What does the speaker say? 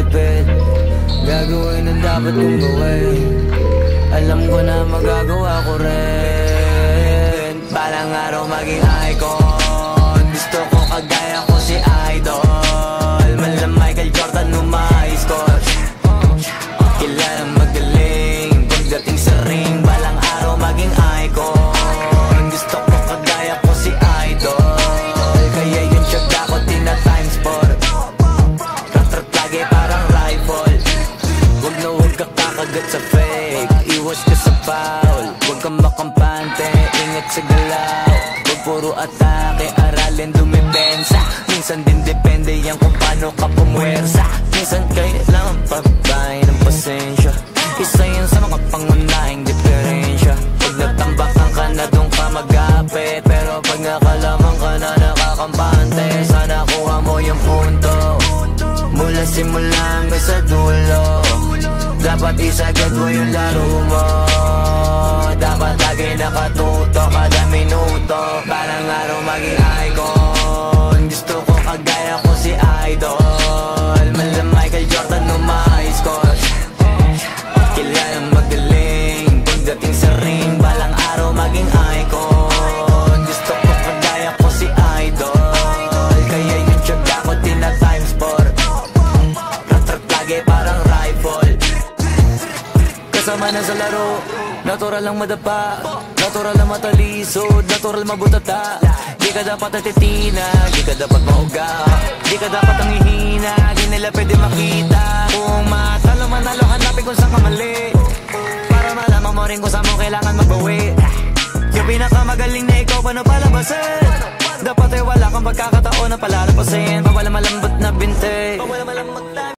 matipid. Gagawin ang dapat kong gawin. Alam ko na magagawa ko rin. Balang araw maging icon. Gusto ko kagaya ko si Idol. Mala Michael Jordan uma-score. Kilalang magaling pagdating sa ring. Balang araw maging icon. Gusto ko kagaya ko si Idol. Kaya yung tiyaga ko tina-times 4. Rat-rat lagi parang rifle. Huwag na huwag ka kakagat sa fake. Iwas ka sa foul. Huwag kang makampante, ingat sa galaw. Huwag puro atake, aralin dumipensa. Minsan din depende yan kung paano ka pumwersa. Minsan kailangan pagbahay ng pasensya. Isa yan sa mga pangunahing diferensya. Pag nagtambakan ka na doon ka mag-apit. Pero pag nakalaman ka na nakakampante, sana kuha mo yung punto. Mula simula hanggang sa dulo. Dapat isagad mo yung laro mo. Dapat lagi nakatuto kada minuto. Parang araw maging icon. Gusto ko kagaya ko si Idol. Mala Michael Jordan uma-score. Kilalang magaling pagdating sa ring. Balang araw maging icon. Gusto ko kagaya ko si Idol. Kaya yung tiyaga ko tina-times 4. Rat-rat lagi parang rifle. Kasama na sa laro, natural lang madapa, natural lang matalisod, natural mabutata. Di ka dapat natitina, di ka dapat mauga, di ka dapat ang ihina, di nila pwede makita. Kung matalo manalo, hanapin kung saan ka mali, para malaman mo rin kung saan mo kailangan magbawi. Yung pinakamagaling na ikaw, paano palabasin? Dapat ay wala kang pagkakataon na palalapasin. Pawala malambot na binte.